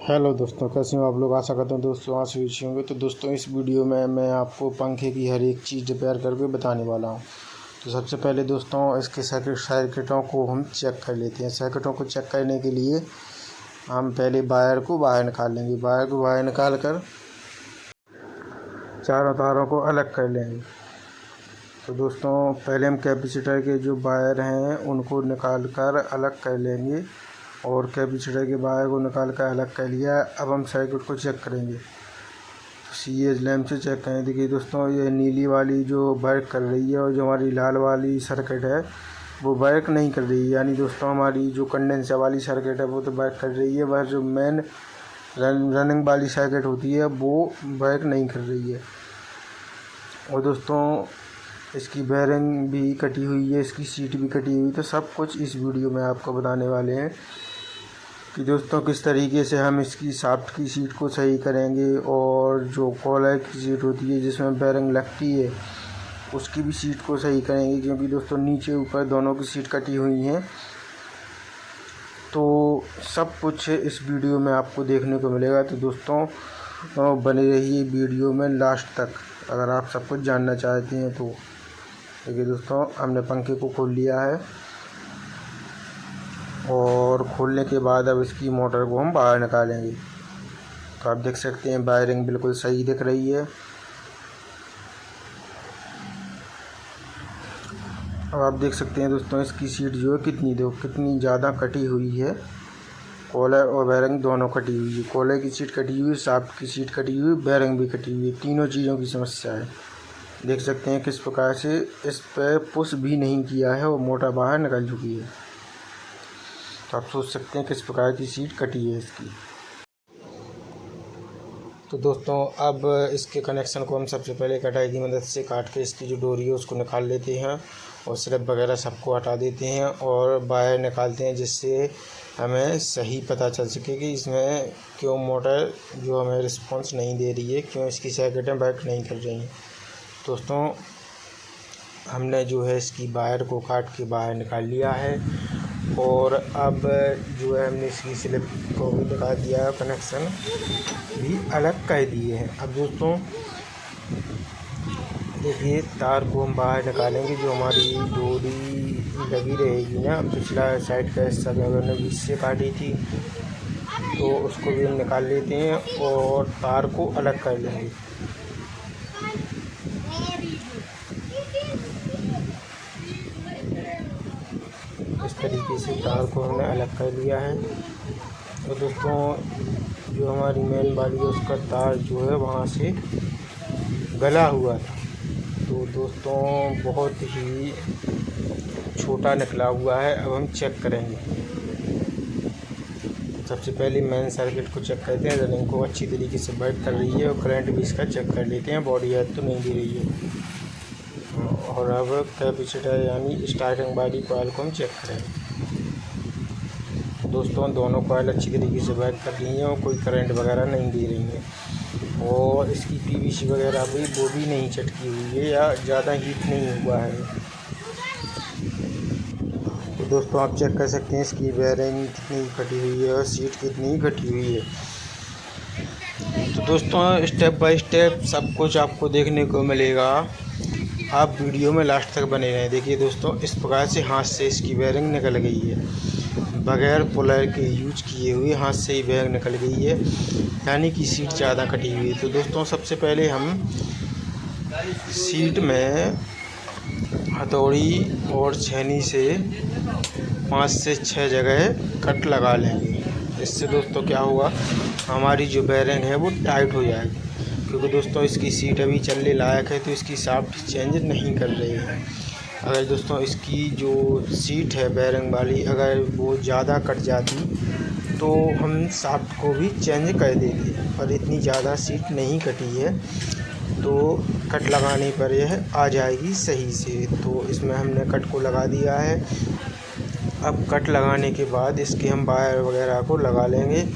Hello दोस्तों, कैसे हो आप लोग। आशा करता हूँ दोस्तों आज अच्छे होंगे। तो दोस्तों इस वीडियो में मैं आपको पंखे की हर एक चीज़ रिपेयर करके बताने वाला हूँ। तो सबसे पहले दोस्तों इसके सर्किटों को हम चेक कर लेते हैं। सर्किटों को चेक करने के लिए हम पहले वायर को बाहर निकाल लेंगे। वायर को बाहर निकाल कर चारों तारों को अलग कर लेंगे। तो दोस्तों पहले हम कैपेसिटर के जो वायर हैं उनको निकाल कर अलग कर लेंगे और कैपेसिटर के वायर को निकाल कर अलग कर लिया। अब हम सर्किट को चेक करेंगे। तो सीएच लैंप से चेक करें। देखिए दोस्तों ये नीली वाली जो वर्क कर रही है और जो हमारी लाल वाली सर्किट है वो वर्क नहीं कर रही है। यानी दोस्तों हमारी जो कंडेंसर वाली सर्किट है वो तो वर्क कर रही है, वह जो मेन रनिंग वाली सर्किट होती है वो वर्क नहीं कर रही है। और दोस्तों इसकी बेयरिंग भी कटी हुई है, इसकी सीट भी कटी हुई। तो सब कुछ इस वीडियो में आपको बताने वाले हैं कि दोस्तों किस तरीके से हम इसकी शाफ्ट की सीट को सही करेंगे और जो कॉलर की सीट होती है जिसमें बेयरिंग लगती है उसकी भी सीट को सही करेंगे, क्योंकि दोस्तों नीचे ऊपर दोनों की सीट कटी हुई हैं। तो सब कुछ इस वीडियो में आपको देखने को मिलेगा। तो दोस्तों बने रहिए वीडियो में लास्ट तक अगर आप सब कुछ जानना चाहते हैं। तो देखिए दोस्तों हमने पंखे को खोल लिया है और खोलने के बाद अब इसकी मोटर को हम बाहर निकालेंगे। तो आप देख सकते हैं वायरिंग बिल्कुल सही दिख रही है। अब आप देख सकते हैं दोस्तों इसकी सीट जो है कितनी ज़्यादा कटी हुई है। कॉलर और बेयरिंग दोनों कटी हुई है। कॉलर की सीट कटी हुई, शाफ्ट की सीट कटी हुई, बेयरिंग भी कटी हुई है। तीनों चीज़ों की समस्या है। देख सकते हैं किस प्रकार से इस पर पुश भी नहीं किया है और मोटर बाहर निकल चुकी है। तो आप सोच सकते हैं किस प्रकार की सीट कटी है इसकी। तो दोस्तों अब इसके कनेक्शन को हम सबसे पहले कटाई की मदद से काट के इसकी जो डोरी है उसको निकाल लेते हैं और स्लिप वगैरह सबको हटा देते हैं और वायर निकालते हैं, जिससे हमें सही पता चल सके कि इसमें क्यों मोटर जो हमें रिस्पॉन्स नहीं दे रही है, क्यों इसकी सर्किटें वर्क नहीं कर रही हैं। दोस्तों हमने जो है इसकी वायर को काट के बाहर निकाल लिया है और अब जो है हमने इसकी स्लिप को भी निकाल दिया है, कनेक्शन भी अलग कर दिए हैं। अब दोस्तों देखिए तार को हम बाहर निकालेंगे। जो हमारी डोरी लगी रहेगी ना, पिछला साइड का हिस्सा हमने बीच से काटी थी तो उसको भी हम निकाल लेते हैं और तार को अलग कर लेंगे। इस तरीके से तार को हमने अलग कर लिया है। तो दोस्तों जो हमारी मेन वाली है उसका तार जो है वहाँ से गला हुआ था। तो दोस्तों बहुत ही छोटा निकला हुआ है। अब हम चेक करेंगे। सबसे पहले मेन सर्किट को चेक करते हैं, रनिंग को अच्छी तरीके से वर्क कर रही है और करंट भी इसका चेक कर लेते हैं, बॉडी हेल्थ तो नहीं दे रही है। और अब कैपेसिटर यानी स्टार्टिंग वाली कॉइल को हम चेक करेंगे। दोस्तों दोनों कॉइल अच्छी तरीके से वर्क कर रही हैं और कोई करंट वगैरह नहीं दे रही हैं और इसकी पीवीसी वगैरह भी वो भी नहीं चटकी हुई है या ज़्यादा हीट नहीं हुआ है। तो दोस्तों आप चेक कर सकते हैं इसकी बेयरिंग कितनी कटी हुई है और सीट कितनी कटी हुई है। तो दोस्तों स्टेप बाय स्टेप सब कुछ आपको देखने को मिलेगा। आप वीडियो में लास्ट तक बने रहें। देखिए दोस्तों इस प्रकार से हाथ से इसकी बेयरिंग निकल गई है, बगैर पुलर के यूज किए हुए हाथ से ही बेयरिंग निकल गई है, यानी कि सीट ज़्यादा कटी हुई है। तो दोस्तों सबसे पहले हम सीट में हथौड़ी और छेनी से 5 से 6 जगह कट लगा लेंगे। इससे दोस्तों क्या होगा, हमारी जो बेयरिंग है वो टाइट हो जाएगी। क्योंकि दोस्तों इसकी सीट अभी चलने लायक है तो इसकी शाफ्ट चेंज नहीं कर रही है। अगर दोस्तों इसकी जो सीट है बेयरिंग वाली अगर वो ज़्यादा कट जाती तो हम शाफ्ट को भी चेंज कर देते, पर इतनी ज़्यादा सीट नहीं कटी है तो कट लगाने पर यह आ जाएगी सही से। तो इसमें हमने कट को लगा दिया है। अब कट लगाने के बाद इसके हम वायर वगैरह को लगा लेंगे।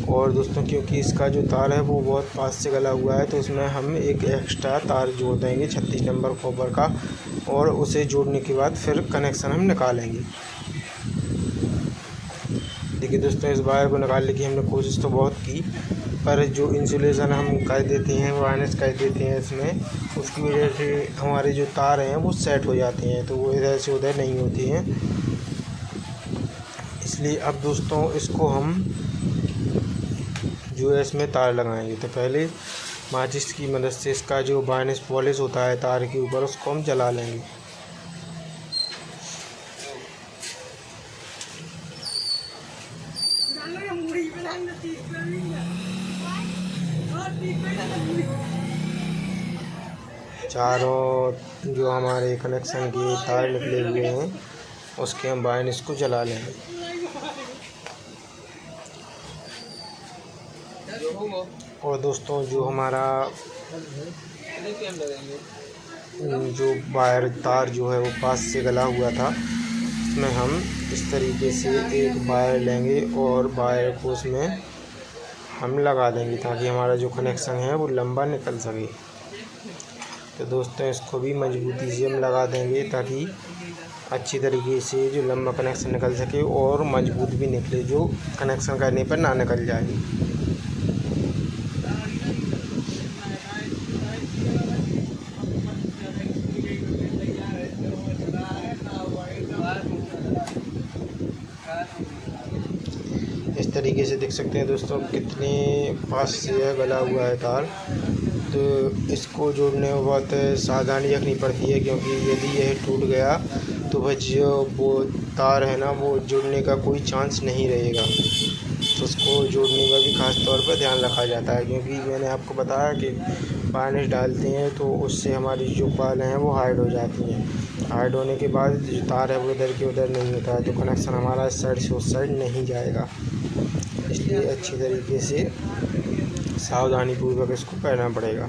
और दोस्तों क्योंकि इसका जो तार है वो बहुत पास से गला हुआ है तो इसमें हम एक एक्स्ट्रा तार जोड़ देंगे 36 नंबर कॉपर का और उसे जोड़ने के बाद फिर कनेक्शन हम निकालेंगे। देखिए दोस्तों, इस वायर को निकालने की हमने कोशिश तो बहुत की, पर जो इंसुलेशन हम कर देते हैं, वायरनेस कर देते हैं इसमें, उसकी वजह से हमारे जो तार हैं वो सेट हो जाते हैं, तो वो इधर से उधर नहीं होती हैं। इसलिए अब दोस्तों इसको हम जो है इसमें तार लगाएंगे। तो पहले माचिस की मदद से इसका जो वायरनेस पॉलिश होता है तार के ऊपर, उसको हम जला लेंगे। चारों जो हमारे कनेक्शन के तार निकले हुए हैं उसके हम वायरनेस को जला लेंगे। और दोस्तों जो हमारा जो वायर तार जो है वो पास से गला हुआ था, उसमें हम इस तरीके से एक वायर लेंगे और वायर को उसमें हम लगा देंगे ताकि हमारा जो कनेक्शन है वो लंबा निकल सके। तो दोस्तों इसको भी मजबूती से हम लगा देंगे ताकि अच्छी तरीके से जो लंबा कनेक्शन निकल सके और मजबूत भी निकले, जो कनेक्शन करने पर ना निकल जाए। इस तरीके से देख सकते हैं दोस्तों कितने पास से गला हुआ है तार। तो इसको जोड़ने में बहुत सावधानी रखनी पड़ती है, क्योंकि यदि यह टूट गया तो वह जो वो तार है ना वो जुड़ने का कोई चांस नहीं रहेगा। तो उसको जोड़ने में भी ख़ास तौर पर ध्यान रखा जाता है, क्योंकि मैंने आपको बताया कि वायरनेस डालते हैं तो उससे हमारी जो कॉइल हैं वो हार्ड हो जाती हैं। हार्ड होने के बाद जो तार है वो इधर के उधर नहीं होता है, तो कनेक्शन हमारा इस साइड से उस साइड नहीं जाएगा। इसलिए अच्छी तरीके से सावधानीपूर्वक इसको करना पड़ेगा।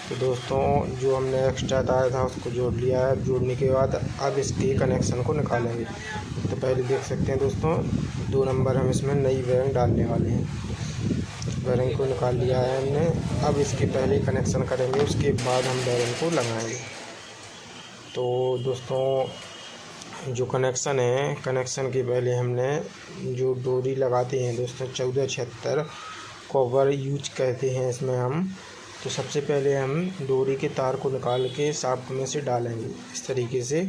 तो दोस्तों जो हमने एक्स्ट्रा तार था उसको जोड़ लिया है। जोड़ने के बाद अब इसके कनेक्शन को निकालेंगे। तो पहले देख सकते हैं दोस्तों 2 नंबर हम इसमें नई बेरिंग डालने वाले हैं। बेरिंग को निकाल लिया है हमने। अब इसके पहले कनेक्शन करेंगे, उसके बाद हम बेरिंग को लगाएंगे। तो दोस्तों जो कनेक्शन है, कनेक्शन के पहले हमने जो डोरी लगाते हैं दोस्तों 1476 कॉपर यूज करते हैं इसमें हम। तो सबसे पहले हम डोरी के तार को निकाल के शाफ्ट में से डालेंगे इस तरीके से।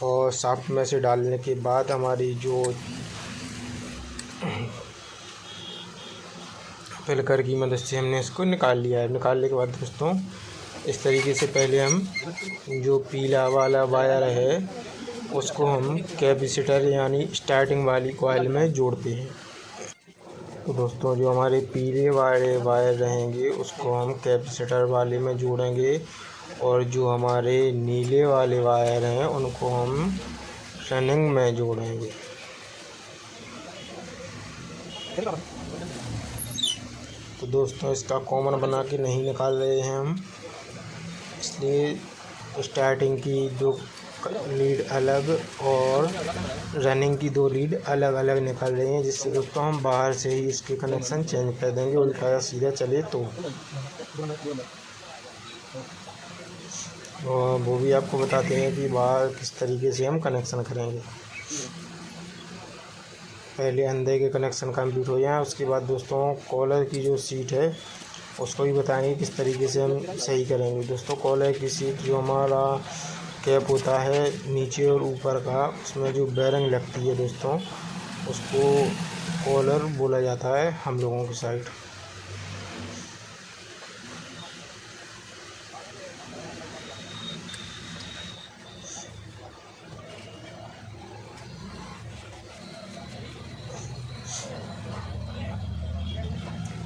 और शाफ्ट में से डालने के बाद हमारी जो पिलकर की मदद से हमने इसको निकाल लिया है। निकालने के बाद दोस्तों इस तरीके से पहले हम जो पीला वाला वायर है उसको हम कैपेसिटर यानी स्टार्टिंग वाली कॉइल में जोड़ते हैं। तो दोस्तों जो हमारे पीले वाले वायर रहेंगे उसको हम कैपेसिटर वाले में जोड़ेंगे, और जो हमारे नीले वाले वायर हैं उनको हम रनिंग में जोड़ेंगे। तो दोस्तों इसका कॉमन बना के नहीं निकाल रहे हैं हम, इसलिए स्टार्टिंग की 2 लीड अलग और रनिंग की 2 लीड अलग अलग निकल रही हैं, जिससे दोस्तों हम बाहर से ही इसके कनेक्शन चेंज कर देंगे उल्टा सीधा चले तो। और वो भी आपको बताते हैं कि बाहर किस तरीके से हम कनेक्शन करेंगे। पहले अंदर के कनेक्शन कंप्लीट हो जाए, उसके बाद दोस्तों कॉलर की जो सीट है उसको भी बताएंगे किस तरीके से हम सही करेंगे। दोस्तों कॉलर की सीट जो हमारा कैप होता है नीचे और ऊपर का, उसमें जो बेरिंग लगती है दोस्तों उसको कॉलर बोला जाता है हम लोगों की साइड।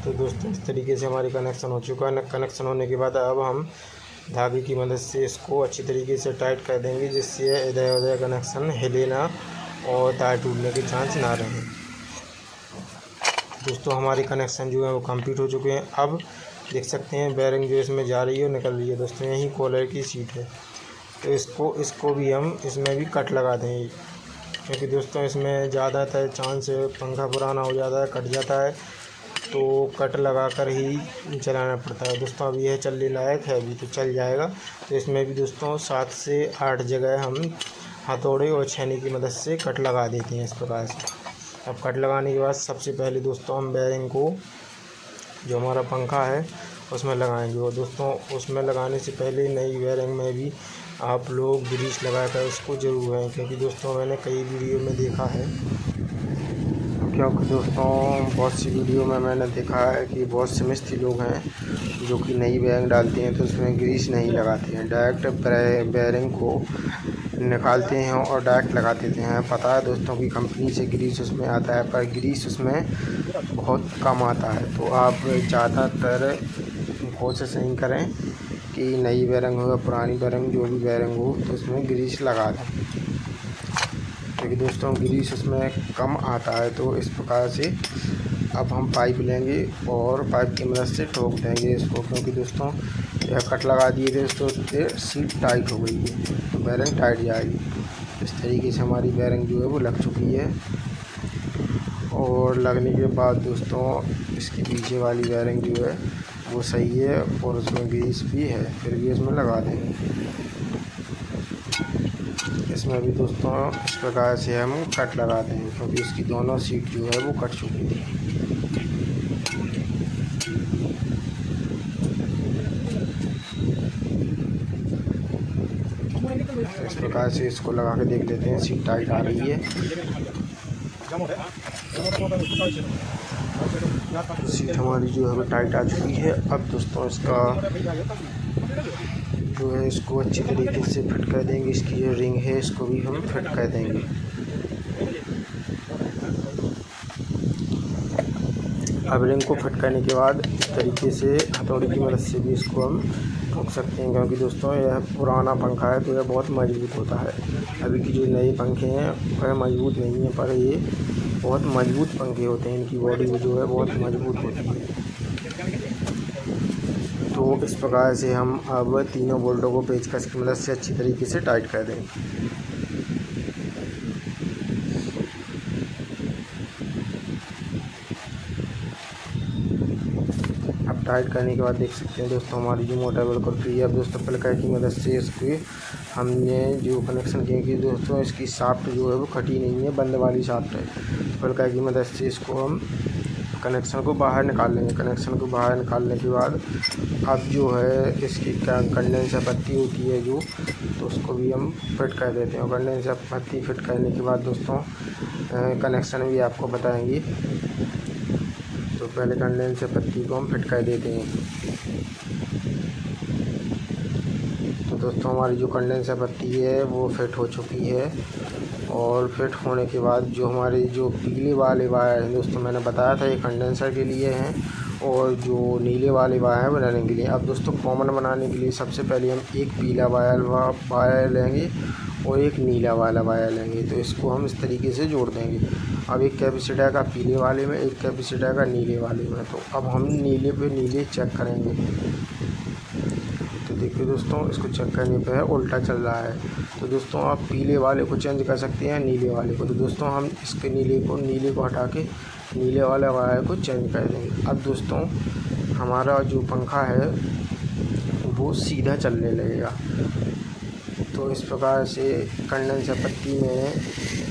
तो दोस्तों इस तरीके से हमारी कनेक्शन हो चुका है। कनेक्शन होने के बाद अब हम धागे की मदद से इसको अच्छी तरीके से टाइट कर देंगे, जिससे इधर उधर कनेक्शन हिले ना और तार टूटने के चांस ना रहें। दोस्तों हमारे कनेक्शन जो है वो कंप्लीट हो चुके हैं। अब देख सकते हैं बेरिंग जो इसमें जा रही है निकल रही है दोस्तों, यही कॉलर की सीट है। तो इसको भी हम इसमें भी कट लगा देंगे, क्योंकि दोस्तों इसमें ज़्यादातर चांस पंखा पुराना हो जाता है, कट जाता है। तो कट लगा कर ही चलाना पड़ता है दोस्तों। अभी यह चलने लायक है, अभी तो चल जाएगा। तो इसमें भी दोस्तों 7 से 8 जगह हम हथौड़े और छेनी की मदद से कट लगा देते हैं इस प्रकार से। अब कट लगाने के बाद सबसे पहले दोस्तों हम बेयरिंग को, जो हमारा पंखा है, उसमें लगाएंगे। और दोस्तों उसमें लगाने से पहले नई बेयरिंग में भी आप लोग ग्रीस लगाकर उसको ज़रूर है, क्योंकि दोस्तों मैंने कई वीडियो में देखा है, क्योंकि दोस्तों बहुत सी वीडियो में मैंने देखा है कि बहुत से मिस्त्री लोग हैं जो कि नई बेयरिंग डालते हैं तो उसमें ग्रीस नहीं लगाते हैं, डायरेक्ट बेयरिंग को निकालते हैं और डायरेक्ट लगा देते हैं। पता है दोस्तों की कंपनी से ग्रीस उसमें आता है, पर ग्रीस उसमें बहुत कम आता है। तो आप ज़्यादातर कोशिश नहीं करें कि नई बेयरिंग हो या पुरानी बेयरिंग, जो भी बेयरिंग हो, तो उसमें ग्रीस लगा दें, क्योंकि दोस्तों ग्रीस उसमें कम आता है। तो इस प्रकार से अब हम पाइप लेंगे और पाइप की मदद से ठोक देंगे इसको, क्योंकि दोस्तों यह कट लगा दिए थे तो सीट टाइट हो गई है, तो बेयरिंग टाइट जाएगी। इस तरीके से हमारी बेयरिंग जो है वो लग चुकी है। और लगने के बाद दोस्तों इसकी पीछे वाली बेयरिंग जो है वो सही है और उसमें ग्रीस भी है, फिर भी इसमें लगा देंगे। इसमें भी दोस्तों इस प्रकार से हम कट लगा देंगे, क्योंकि इसकी दोनों सीट जो है वो कट चुकी थी। इस प्रकार से इसको लगा के देख लेते हैं, सीट टाइट आ रही है। सीट हमारी जो है वो टाइट आ चुकी है। अब दोस्तों इसका जो है इसको अच्छी तरीके से फिट कर देंगे। इसकी जो रिंग है इसको भी हम फिट कर देंगे। अब रिंग को फिट करने के बाद इस तरीके से हथौड़ी की मदद से भी इसको हम ठोक सकते हैं, क्योंकि दोस्तों यह पुराना पंखा है तो यह बहुत मजबूत होता है। अभी की जो नए पंखे हैं वह मजबूत नहीं है, पर ये बहुत मजबूत पंखे होते हैं, इनकी बॉडी जो है बहुत मजबूत होती है। तो इस प्रकार से हम अब तीनों बोल्टों को पेचकस की मदद से अच्छी तरीके से टाइट कर देंगे। अब टाइट करने के बाद देख सकते हैं दोस्तों हमारी जो मोटर बिल्कुल फ्री है। अब दोस्तों प्लग की मदद से इसकी हमने जो कनेक्शन किए कि दोस्तों इसकी शाफ्ट जो है वो कटी नहीं है, बंद वाली शाफ्ट है। प्लग की मदद से इसको हम कनेक्शन को बाहर निकाल लेंगे। कनेक्शन को बाहर निकालने के बाद अब जो है इसकी कंडेंसर पत्ती होती है जो, तो उसको भी हम फिट कर देते हैं। और कंडेंसर पत्ती फिट करने के बाद दोस्तों कनेक्शन भी आपको बताएंगे। तो पहले कंडेंसर पत्ती को हम फिट कर देते हैं। तो दोस्तों हमारी जो कंडेंसर पत्ती है वो फिट हो चुकी है। और फिट होने के बाद जो हमारे जो पीले वाले वायर हैं दोस्तों, मैंने बताया था ये कंडेंसर के लिए हैं, और जो नीले वाले वायर हैं बनाने के लिए। अब दोस्तों कॉमन बनाने के लिए सबसे पहले हम एक पीला वायर लेंगे और एक नीला वाला वायर लेंगे। तो इसको हम इस तरीके से जोड़ देंगे। अब एक कैपेसिटर का पीले वाले में, एक कैपेसिटर का नीले वाले में। तो अब हम नीले पे नीले चेक करेंगे। तो देखिए दोस्तों इसको चेक करने पे उल्टा चल रहा है। तो दोस्तों आप पीले वाले को चेंज कर सकते हैं नीले वाले को। तो दोस्तों हम इसके नीले को हटा के नीले वाले वायर को चेंज कर देंगे। अब दोस्तों हमारा जो पंखा है वो सीधा चलने लगेगा। तो इस प्रकार से कंडेंसर पत्ती में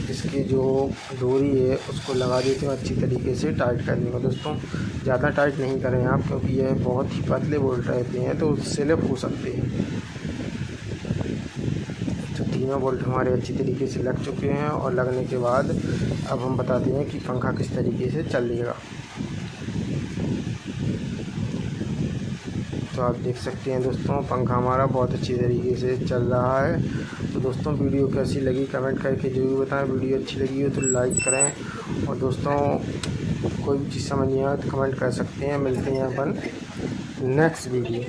इसकी जो डोरी है उसको लगा देते हैं अच्छी तरीके से टाइट करने को। दोस्तों ज़्यादा टाइट नहीं करें आप, क्योंकि यह बहुत ही पतले बोल्ट रहते हैं तो स्लिप हो सकते हैं। तो तीनों बोल्ट हमारे अच्छी तरीके से लग चुके हैं, और लगने के बाद अब हम बताते हैं कि पंखा किस तरीके से चलेगा। तो आप देख सकते हैं दोस्तों पंखा हमारा बहुत अच्छी तरीके से चल रहा है। तो दोस्तों वीडियो कैसी लगी कमेंट करके ज़रूर बताएं। वीडियो अच्छी लगी हो तो लाइक करें, और दोस्तों कोई भी चीज़ समझ नहीं आए तो कमेंट कर सकते हैं। मिलते हैं अपन नेक्स्ट वीडियो।